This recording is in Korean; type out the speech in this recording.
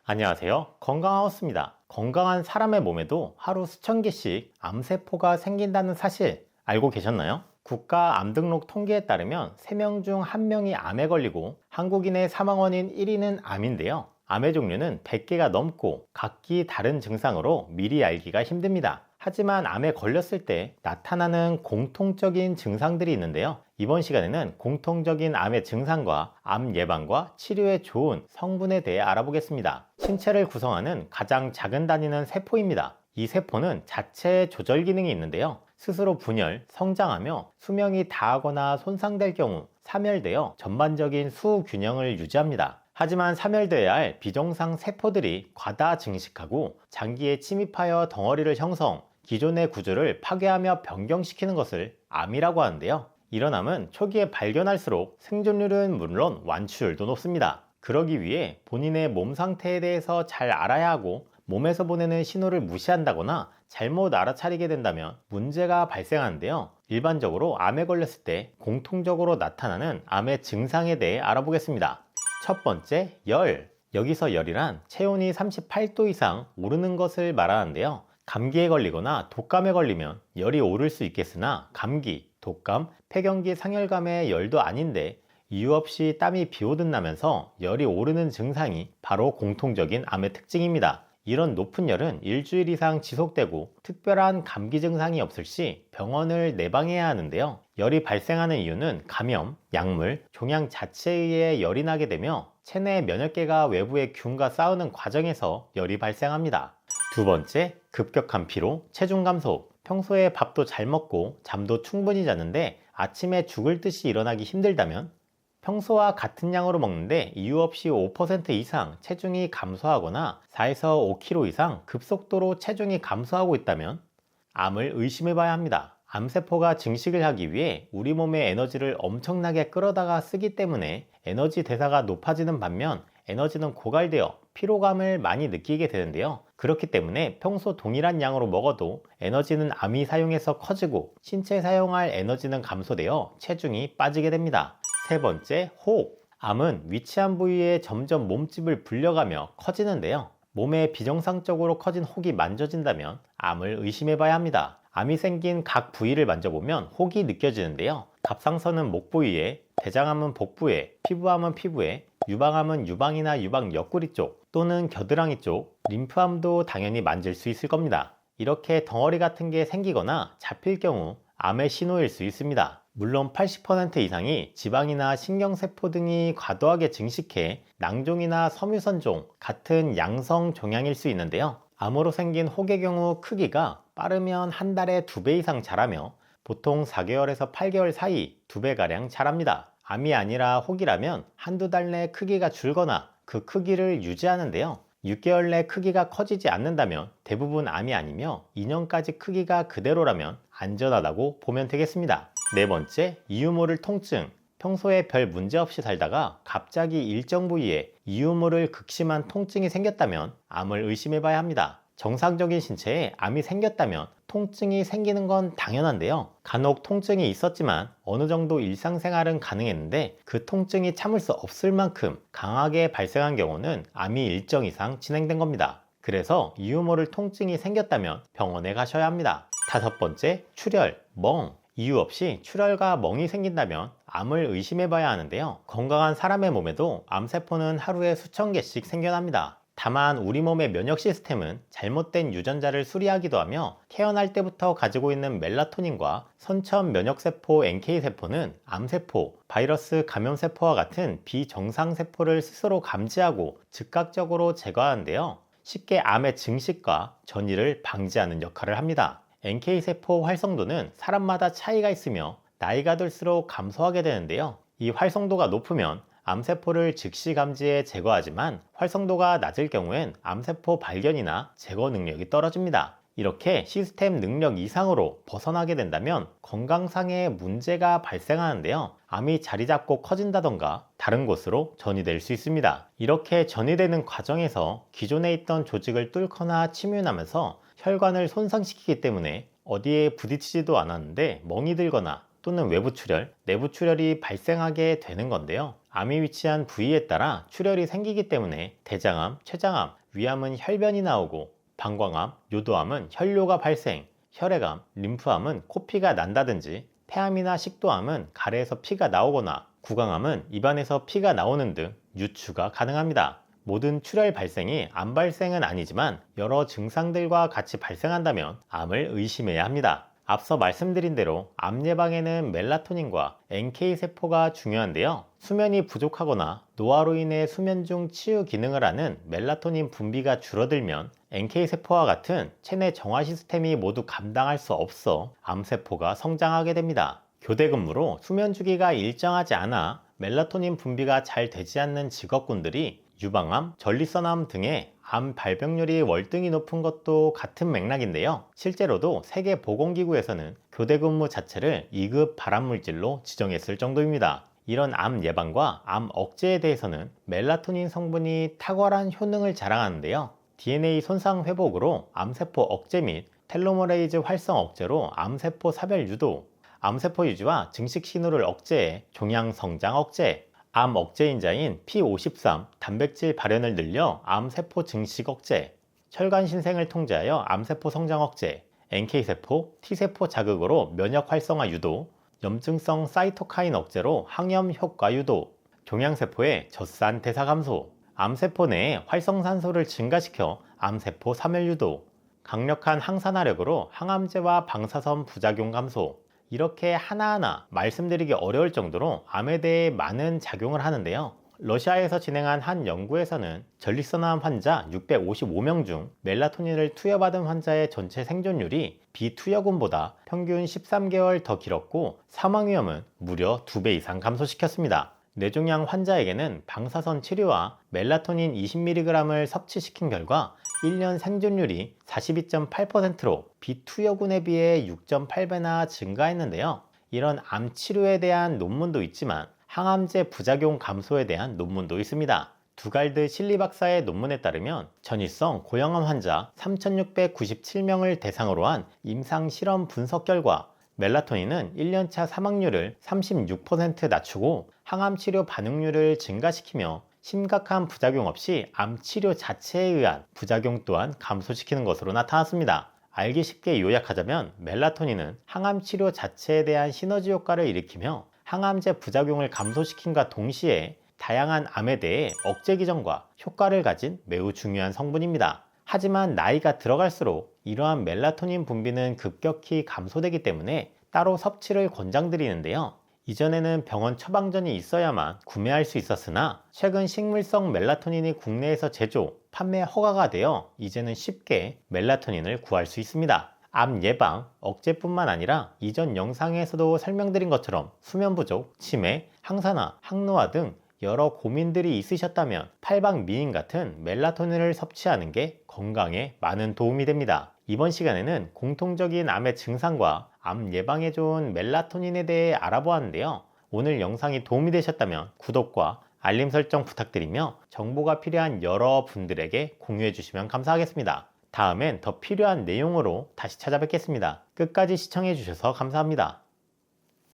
안녕하세요. 건강하우스입니다. 건강한 사람의 몸에도 하루 수천 개씩 암세포가 생긴다는 사실 알고 계셨나요? 국가 암 등록 통계에 따르면 3명 중 1명이 암에 걸리고 한국인의 사망 원인 1위는 암인데요. 암의 종류는 100개가 넘고 각기 다른 증상으로 미리 알기가 힘듭니다. 하지만 암에 걸렸을 때 나타나는 공통적인 증상들이 있는데요. 이번 시간에는 공통적인 암의 증상과 암 예방과 치료에 좋은 성분에 대해 알아보겠습니다. 신체를 구성하는 가장 작은 단위는 세포입니다. 이 세포는 자체 조절 기능이 있는데요. 스스로 분열, 성장하며 수명이 다하거나 손상될 경우 사멸되어 전반적인 수 균형을 유지합니다. 하지만 사멸되어야 할 비정상 세포들이 과다 증식하고 장기에 침입하여 덩어리를 형성, 기존의 구조를 파괴하며 변경시키는 것을 암이라고 하는데요. 이런 암은 초기에 발견할수록 생존율은 물론 완치율도 높습니다. 그러기 위해 본인의 몸 상태에 대해서 잘 알아야 하고 몸에서 보내는 신호를 무시한다거나 잘못 알아차리게 된다면 문제가 발생하는데요. 일반적으로 암에 걸렸을 때 공통적으로 나타나는 암의 증상에 대해 알아보겠습니다. 첫 번째, 열. 여기서 열이란 체온이 38도 이상 오르는 것을 말하는데요. 감기에 걸리거나 독감에 걸리면 열이 오를 수 있겠으나 감기, 독감, 폐경기 상열감의 열도 아닌데 이유 없이 땀이 비오듯 나면서 열이 오르는 증상이 바로 공통적인 암의 특징입니다. 이런 높은 열은 일주일 이상 지속되고 특별한 감기 증상이 없을 시 병원을 내방해야 하는데요. 열이 발생하는 이유는 감염, 약물, 종양 자체에 의해 열이 나게 되며 체내 면역계가 외부의 균과 싸우는 과정에서 열이 발생합니다. 두 번째, 급격한 피로, 체중 감소. 평소에 밥도 잘 먹고 잠도 충분히 자는데 아침에 죽을 듯이 일어나기 힘들다면, 평소와 같은 양으로 먹는데 이유 없이 5% 이상 체중이 감소하거나 4에서 5kg 이상 급속도로 체중이 감소하고 있다면 암을 의심해 봐야 합니다. 암세포가 증식을 하기 위해 우리 몸의 에너지를 엄청나게 끌어다가 쓰기 때문에 에너지 대사가 높아지는 반면 에너지는 고갈되어 피로감을 많이 느끼게 되는데요. 그렇기 때문에 평소 동일한 양으로 먹어도 에너지는 암이 사용해서 커지고 신체 사용할 에너지는 감소되어 체중이 빠지게 됩니다. 세 번째, 호흡. 암은 위치한 부위에 점점 몸집을 불려가며 커지는데요. 몸에 비정상적으로 커진 혹이 만져진다면 암을 의심해 봐야 합니다. 암이 생긴 각 부위를 만져보면 혹이 느껴지는데요. 갑상선은 목 부위에, 대장암은 복부에, 피부암은 피부에, 유방암은 유방이나 유방 옆구리 쪽 또는 겨드랑이 쪽, 림프암도 당연히 만질 수 있을 겁니다. 이렇게 덩어리 같은 게 생기거나 잡힐 경우 암의 신호일 수 있습니다. 물론 80% 이상이 지방이나 신경세포 등이 과도하게 증식해 낭종이나 섬유선종 같은 양성 종양일 수 있는데요. 암으로 생긴 혹의 경우 크기가 빠르면 한 달에 2배 이상 자라며 보통 4개월에서 8개월 사이 2배가량 자랍니다. 암이 아니라 혹이라면 한두 달 내 크기가 줄거나 그 크기를 유지하는데요. 6개월 내 크기가 커지지 않는다면 대부분 암이 아니며 2년까지 크기가 그대로라면 안전하다고 보면 되겠습니다. 네 번째, 이유 모를 통증. 평소에 별 문제 없이 살다가 갑자기 일정 부위에 이유 모를 극심한 통증이 생겼다면 암을 의심해 봐야 합니다. 정상적인 신체에 암이 생겼다면 통증이 생기는 건 당연한데요. 간혹 통증이 있었지만 어느 정도 일상생활은 가능했는데 그 통증이 참을 수 없을 만큼 강하게 발생한 경우는 암이 일정 이상 진행된 겁니다. 그래서 이유 모를 통증이 생겼다면 병원에 가셔야 합니다. 다섯 번째, 출혈, 멍. 이유 없이 출혈과 멍이 생긴다면 암을 의심해 봐야 하는데요. 건강한 사람의 몸에도 암세포는 하루에 수천 개씩 생겨납니다. 다만 우리 몸의 면역 시스템은 잘못된 유전자를 수리하기도 하며 태어날 때부터 가지고 있는 멜라토닌과 선천 면역세포 NK세포는 암세포, 바이러스 감염세포와 같은 비정상세포를 스스로 감지하고 즉각적으로 제거하는데요. 쉽게 암의 증식과 전이를 방지하는 역할을 합니다. NK세포 활성도는 사람마다 차이가 있으며 나이가 들수록 감소하게 되는데요. 이 활성도가 높으면 암세포를 즉시 감지해 제거하지만 활성도가 낮을 경우엔 암세포 발견이나 제거 능력이 떨어집니다. 이렇게 시스템 능력 이상으로 벗어나게 된다면 건강상의 문제가 발생하는데요. 암이 자리 잡고 커진다던가 다른 곳으로 전이될 수 있습니다. 이렇게 전이되는 과정에서 기존에 있던 조직을 뚫거나 침윤하면서 혈관을 손상시키기 때문에 어디에 부딪히지도 않았는데 멍이 들거나 또는 외부 출혈, 내부 출혈이 발생하게 되는 건데요. 암이 위치한 부위에 따라 출혈이 생기기 때문에 대장암, 췌장암, 위암은 혈변이 나오고 방광암, 요도암은 혈뇨가 발생, 혈액암, 림프암은 코피가 난다든지 폐암이나 식도암은 가래에서 피가 나오거나 구강암은 입안에서 피가 나오는 등 유추가 가능합니다. 모든 출혈 발생이 암 발생은 아니지만 여러 증상들과 같이 발생한다면 암을 의심해야 합니다. 앞서 말씀드린 대로 암 예방에는 멜라토닌과 NK세포가 중요한데요. 수면이 부족하거나 노화로 인해 수면 중 치유 기능을 하는 멜라토닌 분비가 줄어들면 NK세포와 같은 체내 정화 시스템이 모두 감당할 수 없어 암세포가 성장하게 됩니다. 교대 근무로 수면 주기가 일정하지 않아 멜라토닌 분비가 잘 되지 않는 직업군들이 유방암, 전립선암 등의 암 발병률이 월등히 높은 것도 같은 맥락인데요. 실제로도 세계보건기구에서는 교대 근무 자체를 2급 발암물질로 지정했을 정도입니다. 이런 암 예방과 암 억제에 대해서는 멜라토닌 성분이 탁월한 효능을 자랑하는데요. DNA 손상 회복으로 암세포 억제 및 텔로머레이즈 활성 억제로 암세포 사별 유도, 암세포 유지와 증식 신호를 억제해 종양 성장 억제, 암 억제인자인 P53 단백질 발현을 늘려 암세포 증식 억제, 혈관 신생을 통제하여 암세포 성장 억제, NK세포, T세포 자극으로 면역 활성화 유도, 염증성 사이토카인 억제로 항염 효과 유도, 종양세포의 젖산 대사 감소, 암세포 내에 활성산소를 증가시켜 암세포 사멸 유도, 강력한 항산화력으로 항암제와 방사선 부작용 감소, 이렇게 하나하나 말씀드리기 어려울 정도로 암에 대해 많은 작용을 하는데요. 러시아에서 진행한 한 연구에서는 전립선암 환자 655명 중 멜라토닌을 투여받은 환자의 전체 생존율이 비투여군보다 평균 13개월 더 길었고 사망 위험은 무려 2배 이상 감소시켰습니다. 뇌종양 환자에게는 방사선 치료와 멜라토닌 20mg을 섭취시킨 결과 1년 생존율이 42.8%로 비투여군에 비해 6.8배나 증가했는데요. 이런 암 치료에 대한 논문도 있지만 항암제 부작용 감소에 대한 논문도 있습니다. 두갈드 실리 박사의 논문에 따르면 전이성 고형암 환자 3,697명을 대상으로 한 임상 실험 분석 결과 멜라토닌은 1년차 사망률을 36% 낮추고 항암 치료 반응률을 증가시키며 심각한 부작용 없이 암 치료 자체에 의한 부작용 또한 감소시키는 것으로 나타났습니다. 알기 쉽게 요약하자면 멜라토닌은 항암 치료 자체에 대한 시너지 효과를 일으키며 항암제 부작용을 감소시킴과 동시에 다양한 암에 대해 억제 기전과 효과를 가진 매우 중요한 성분입니다. 하지만 나이가 들어갈수록 이러한 멜라토닌 분비는 급격히 감소되기 때문에 따로 섭취를 권장드리는데요. 이전에는 병원 처방전이 있어야만 구매할 수 있었으나 최근 식물성 멜라토닌이 국내에서 제조, 판매 허가가 되어 이제는 쉽게 멜라토닌을 구할 수 있습니다. 암 예방, 억제뿐만 아니라 이전 영상에서도 설명드린 것처럼 수면 부족, 치매, 항산화, 항노화 등 여러 고민들이 있으셨다면 팔방미인 같은 멜라토닌을 섭취하는 게 건강에 많은 도움이 됩니다. 이번 시간에는 공통적인 암의 증상과 암 예방에 좋은 멜라토닌에 대해 알아보았는데요. 오늘 영상이 도움이 되셨다면 구독과 알림 설정 부탁드리며 정보가 필요한 여러 분들에게 공유해 주시면 감사하겠습니다. 다음엔 더 필요한 내용으로 다시 찾아뵙겠습니다. 끝까지 시청해 주셔서 감사합니다.